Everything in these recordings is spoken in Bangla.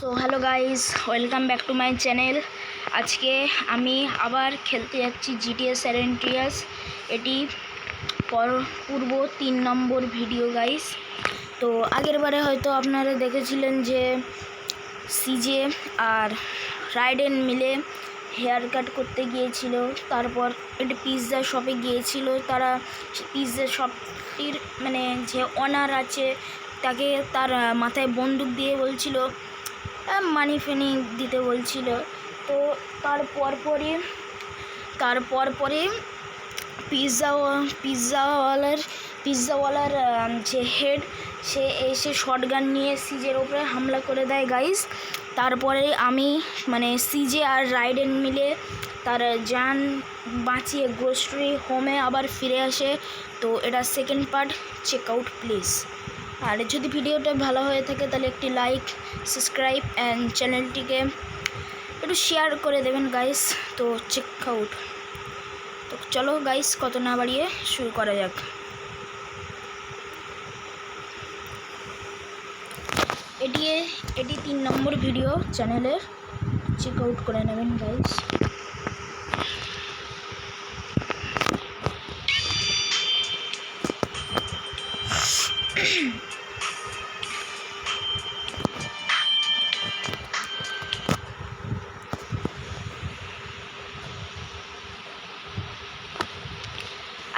So hello guys, welcome back to my channel. আজকে আমি আবার খেলতে যাচ্ছি জিটিএ স্যান অ্যান্ড্রিয়াস। এটি পূর্ব 3 নম্বর ভিডিও গাইজ। তো আগের বারে হয়তো আপনারা দেখেছিলেন যে সিজে আর রাইডেন মিলে হেয়ার কাট করতে গিয়েছিল। তারপর একটি পিৎজা শপে গিয়েছিল। তারা পিৎজা শপটির মানে যে অনার আছে তাকে তার মাথায় বন্দুক দিয়ে বলছিল মানি ফানি দিতে বলছিল। তো তারপর পরে পিৎজাওয়ালার যে হেড সে এসে শটগান নিয়ে সিজের ওপরে হামলা করে দেয় গাইস। তারপরে আমি মানে সিজে আর রাইডেন মিলে তার জান বাঁচিয়ে গ্রোসারি হোমে আবার ফিরে আসে। তো এটা second part, check out please. আর যদি ভিডিওটা ভালো হয়ে থাকে তাহলে একটি লাইক, সাবস্ক্রাইব অ্যান্ড চ্যানেলটিকে একটু শেয়ার করে দেবেন গাইস। তো চেক আউট। তো চলো গাইস, কত না বাড়িয়ে শুরু করা যাক। এটি 3 নম্বর ভিডিও চ্যানেলের, চেক আউট করে নেবেন গাইস।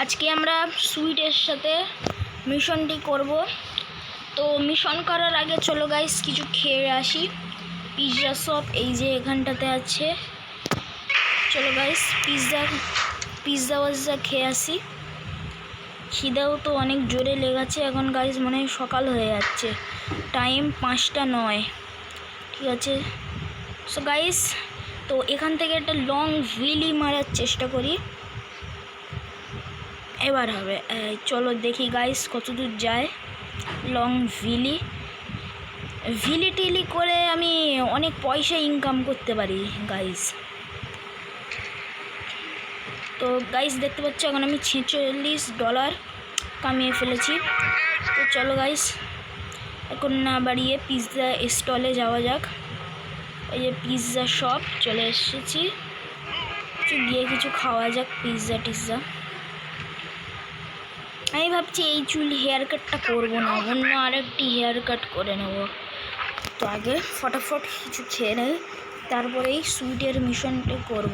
আজকে আমরা সুইটের সাথে মিশনটি করব। তো মিশন করার আগে চলো গাইস কিছু খেয়ে আসি। পিৎজা শপ এই যে এখানটাতে আছে। চলো গাইস পিৎজা খেয়ে আসি। খিদেও তো অনেক জোরে লেগেছে এখন গাইস, মনে হয় সকাল হয়ে যাচ্ছে, টাইম 5টা 9। ঠিক আছে সো গাইস, তো এখান থেকে একটা লং হুইলি মারার চেষ্টা করি। এবার হবে, চলো দেখি গাইস কত দূর যায় লং টিলি করে আমি অনেক পয়সা ইনকাম করতে পারি গাইস। তো গাইস দেখতে পাচ্ছ এখন আমি $46 কামিয়ে ফেলেছি। তো চলো গাইস এখন না বাড়িয়ে পিৎজা স্টলে যাওয়া যাক। এই যে পিৎজা শপ চলে এসেছি, গিয়ে কিছু খাওয়া যাক পিৎজা। আমি ভাবছি এই চুল হেয়ার কাটটা করবো না, অন্য আরেকটি হেয়ার কাট করে নেব। তো আগে ফটাফট কিছু খেয়ে নেই, তারপরেই সুইটের মিশনটা করব।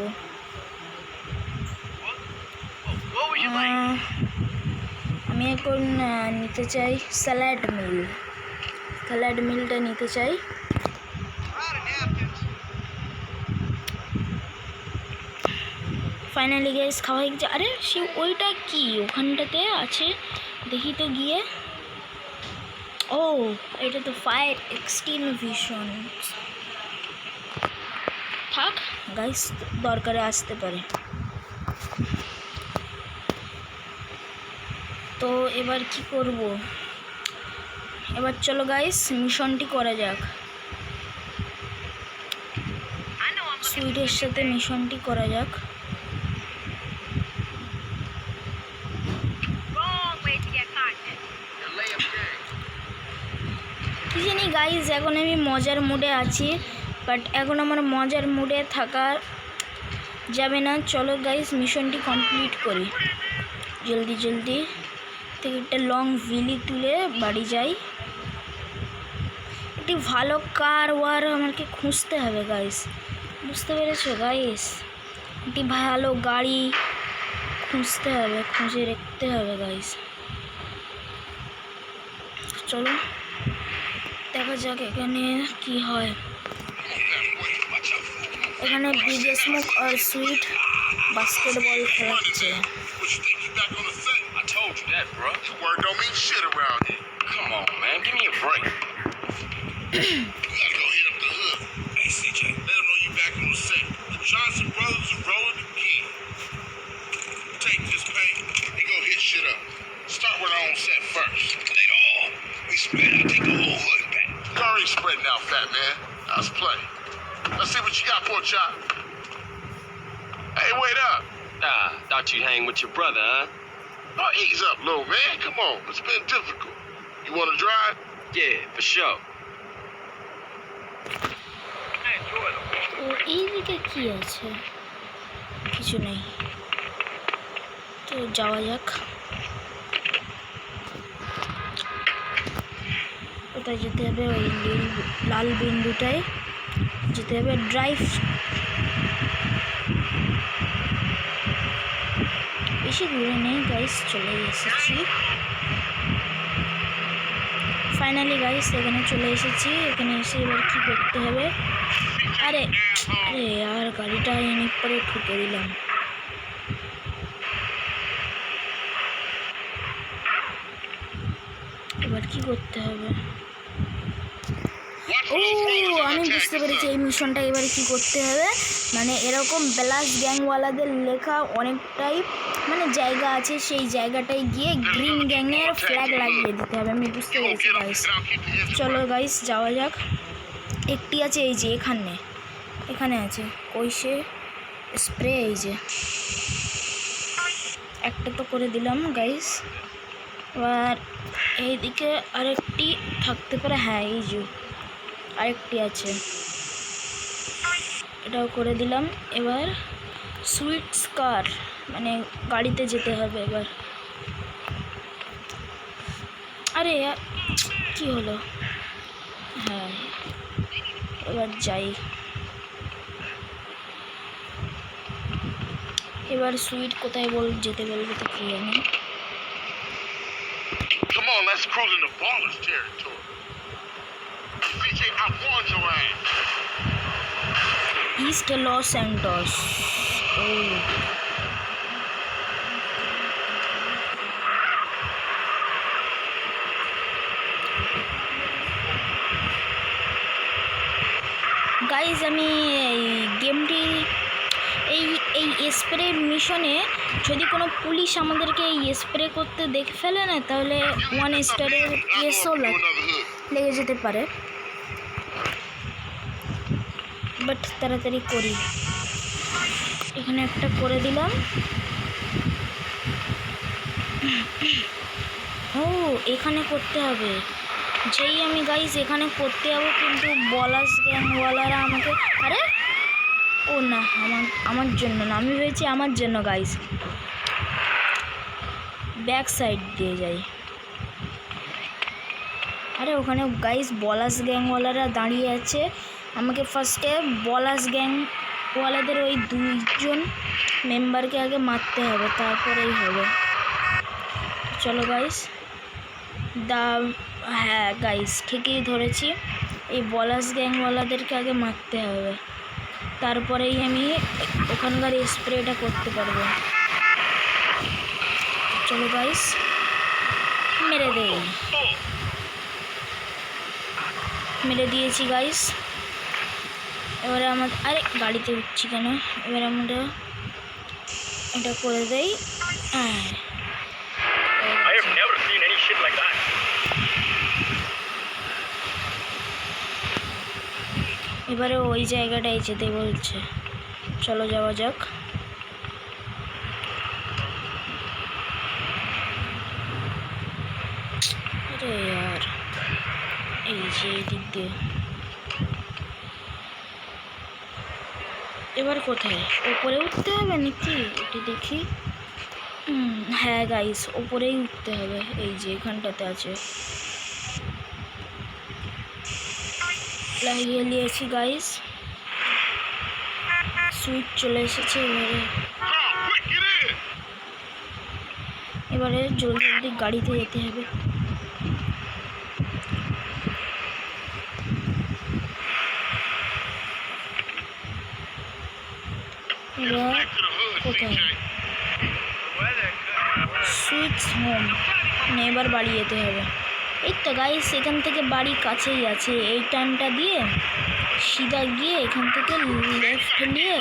আমি এখন নিতে চাই স্যালাড মিলটা নিতে চাই। ফাইনালি গাইস খাওয়া হয়ে গেছে। আরে সে ওইটা কি ওখানটাতে আছে, দেখি তো গিয়ে। ও এটা তো ফায়ার এক্সটিংগুইশার। থাক গাইস, দরকারে আসতে পারে। তো এবার কি করব? এবার চলো গাইস মিশনটি করা যাক। সুইটের সাথে মিশনটি করা যাক। কি জানি গাইস, এখন আমি মজার মুডে আছি, বাট এখন আমার মজার মুডে থাকা যাবে না। চলো গাইস মিশনটি কমপ্লিট করি জলদি থেকে একটা লং হুইলি তুলে বাড়ি যাই। একটি ভালো কার আমাকে খুঁজতে হবে গাইস, বুঝতে পেরেছো গাইস? একটি ভালো গাড়ি খুঁজে রাখতে হবে গাইস। চলো দেখা যাক এখানে কি হয়। এখানে বিজে স্মোক আর সুইট বাস্কেটবল খেলাচ্ছে। Johnson Brothers are rolling again. Take this paint and go hit shit up. Start with our own set first. They all. We spread out, take the whole hood back. You already spreading out, fat man. Let's play. Let's see what you got, poor chop. Hey, wait up. Thought you'd hang with your brother, huh? Oh, ease up, little man. Come on. It's been difficult. You want to drive? Yeah, for sure. এইদিকে কি আছে? কিছু নেই, তো যাওয়া যাক। কোথায় যেতে হবে? ওই লাল বিন্দুটায় যেতে হবে। ড্রাইভ, বেশি দূরে নেই গাইস, চলে এসেছি ফাইনালি গাইস। এখানে চলে এসেছি। এখানে এসে এবার কি করতে হবে? আরে আরে আর গাড়িটা এনে পরে ঠুকে দিলাম। এবার কি করতে হবে? Watch O, for those rollers on আমি our বুঝতে tag, পেরেছি son. এই মিশনটা এবারে কি করতে হবে। মানে এরকম ব্লাস গ্যাংওয়ালাদের লেখা অনেকটাই মানে জায়গা আছে, সেই জায়গাটায় গিয়ে গ্রিন গ্যাংয়ের ফ্ল্যাগ লাগিয়ে দিতে হবে। আমি বুঝতে You go পেরেছি get them, guys. and I'll keep the engine চলো running. গাইস যাওয়া যাক। একটি আছে এই যে এখানে, এখানে আছে কইসে স্প্রে, এই যে একটা তো করে দিলাম গাইস। এবার এইদিকে আরেকটি থাকতে পারে, হ্যাঁ এই যে আরেকটি আছে, এটাও করে দিলাম। এবার সুইট কার মানে গাড়িতে যেতে হবে এবার। আরে কি হলো? হ্যাঁ এবার যাই। এবার সুইট কোথায় যেতে বলবে তো কি জানি। Come on, let's cruise into Ballas territory. CJ, I warned your ass. East Los Santos. ও গাইজ, আমি এই গেমটি এই এই স্প্রে মিশনে যদি কোনো পুলিশ আমাদেরকে এই স্প্রে করতে দেখে ফেলে না, তাহলে 1 স্টারের কেসও Do another hood. লেগে যেতে পারে। বাট তাড়াতাড়ি করি। এখানে একটা করে দিলাম। ও এখানে করতে হবে। যেই আমি গাইজ এখানে করতে যাবো, কিন্তু বলাস গ্যাংওয়ালারা আমাকে, আরে ও না, আমার জন্য না, আমি ভেবেছি আমার জন্য গাইজ। ব্যাক সাইড দিয়ে যাই। আরে ওখানে গাইজ বলাস গ্যাংওয়ালারা দাঁড়িয়ে আছে। আমাকে ফার্স্টে বলাস গ্যাংওয়ালাদের ওই 2জন মেম্বারকে আগে মারতে হবে, তারপরেই হবে। চলো গাইজ। হ্যাঁ গাইজ ঠিকই ধরেছি, এই বলাস গ্যাংওয়ালাদেরকে আগে মারতে হবে, তারপরেই আমি ওখানকার স্প্রেটা করতে পারবো। চলো গাইস, মেরে দেই। মেরে দিয়েছি গাইস। এবারে আমার, আরে গাড়িতে উঠছি কেন? এবারে আমরা এটা করে দেই। হ্যাঁ I have never seen any shit like that. এবারে ওই জায়গাটায় যেতে বলছে, চলো যাওয়া যাক। আরে यार, এই যে এই দিক দিয়ে। এবার কোথায়? ওপরে উঠতে হবে নাকি? এটি দেখি। হ্যাঁ গাইস, ওপরেই উঠতে হবে। এই যে এখানটাতে আছে, লাগিয়ে নিয়েছি গাইস। সুইচ চলে এসেছে। এবারে জলদি জলদি গাড়িতে যেতে হবে। এবার কোথায়? সুইচ হোম, মানে এবার বাড়ি যেতে হবে। এই তো গাইস, এখান থেকে বাড়ি কাছেই আছে। এই টার্নটা দিয়ে সিধা গিয়ে এখান থেকে লেফট নিয়ে,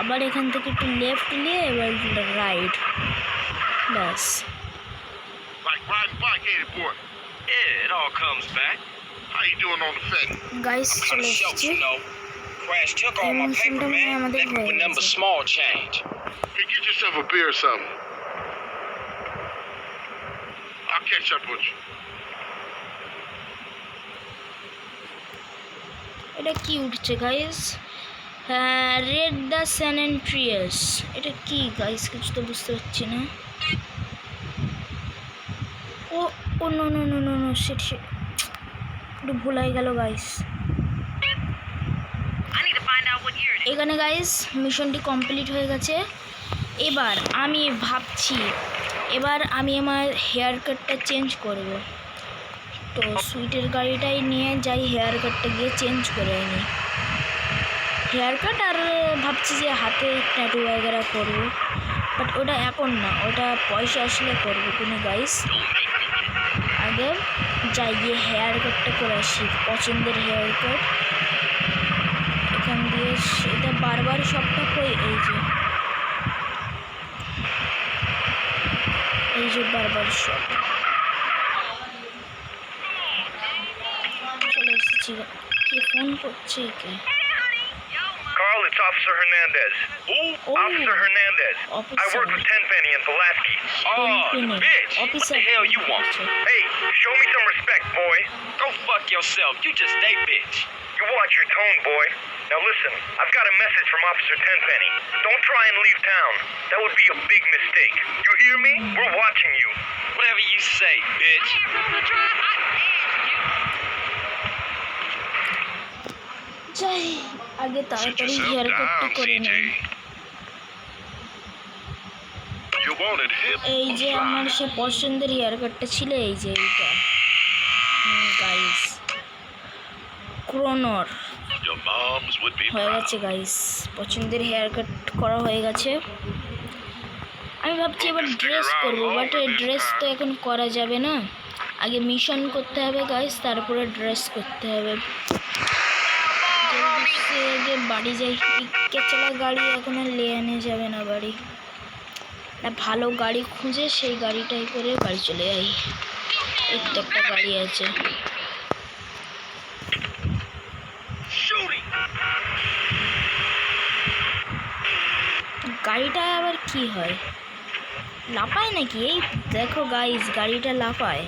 আবার এখান থেকে একটু লেফট নিয়ে এবার রাইট, ব্যাস। Like riding bike, ain't it, boy? Yeah, it all comes back. How you doing on the Fed? Guys Kind চলে of shocked, এসেছি। you know. Crash took all my Emotion paper, don't man. have Left me with the number small change. Hey, get yourself a beer or something. I'll catch up with you. এটা কি উঠছে গাইস? হ্যাঁ, রেড দ্য স্যান অ্যান্ড্রিয়াস। এটা কি গাইস, কিছু তো বুঝতে পারছি না। ও ও no no no no no shit shit, একটু ভুল হয়ে গেল গাইস। এখানে গাইস মিশনটি কমপ্লিট হয়ে গেছে। এবার আমি ভাবছি আমি আমার হেয়ার কাটটা চেঞ্জ করব। তো সুইটের গাড়িটাই নিয়ে যাই, হেয়ার কাটটা গিয়ে চেঞ্জ করে আনি। হেয়ার কাট আর ভাবছি যে হাতে ট্যাটু वगैरह করবো, বাট ওটা এখন না, ওটা পয়সা আসলে করবো কোনো গাইস। আগে যাই গিয়ে হেয়ার কাটটা করে আসি, পছন্দের হেয়ার কাট। এখান দিয়ে সেটা বারবার সবটা কই, এই যে বারবার সব চলে এসেছি। কে ফোন করছে কে? Carl, it's Officer Hernandez. Oh. Officer Hernandez. Officer. I work with Tenpenny and Pulaski. Oh, bitch! What the hell you want? Hey, show me some respect, boy. Go fuck yourself. You just a bitch. You watch your tone, boy. Now listen, I've got a message from Officer Tenpenny. Don't try and leave town. That would be a big mistake. You hear me? We're watching you. Whatever you say, bitch. যাই আগে Sit তাড়াতাড়ি yourself হেয়ার কাটটা down, করে CJ. নিই। You wanted hip এই or যে আমার fly? সে পছন্দের হেয়ার কাটটা ছিল, এই যে এইটা গাইস, ক্রোনর Your moms would be হয়ে proud. গেছে গাইস, পছন্দের হেয়ার কাট করা হয়ে গেছে। আমি ভাবছি এবার ড্রেস করবো, বাট ড্রেস তো এখন করা যাবে না, আগে মিশন করতে হবে গাইস, তারপরে ড্রেস করতে হবে। জলদি সে আগে বাড়ি যাই। ইক্কে চলা গাড়ি এখন আর নিয়ে আনা যাবে না বাড়ি, না ভালো গাড়ি খুঁজে সেই গাড়িটাই করে বাড়ি চলে যাই। এই তো একটা গাড়ি আছে। গাড়িটা আবার কি হয়, লাফায় নাকি? এই দেখো গাইস, গাড়িটা লাফায়।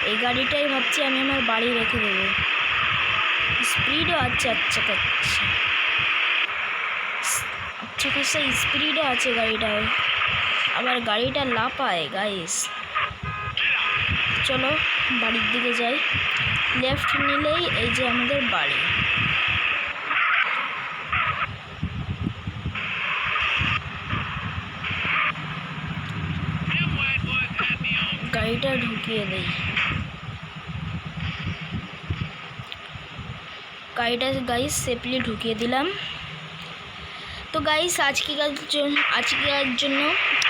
এই গাড়িটাই ভাবছি আমি আমার বাড়ি রেখে দেবো। স্পিডও আছে, আচ্ছা খাসা স্পিডও আছে গাড়িটায়, আবার গাড়িটা লাফায় গাইস। চলো বাড়ির দিকে যাই, লেফট নিলেই এই যে আমাদের বাড়ি। গাড়িটা ঢুকিয়ে দেই, গাড়িটা গাইস সেফলি ঢুকিয়ে দিলাম। তো গাইস আজকের জন্য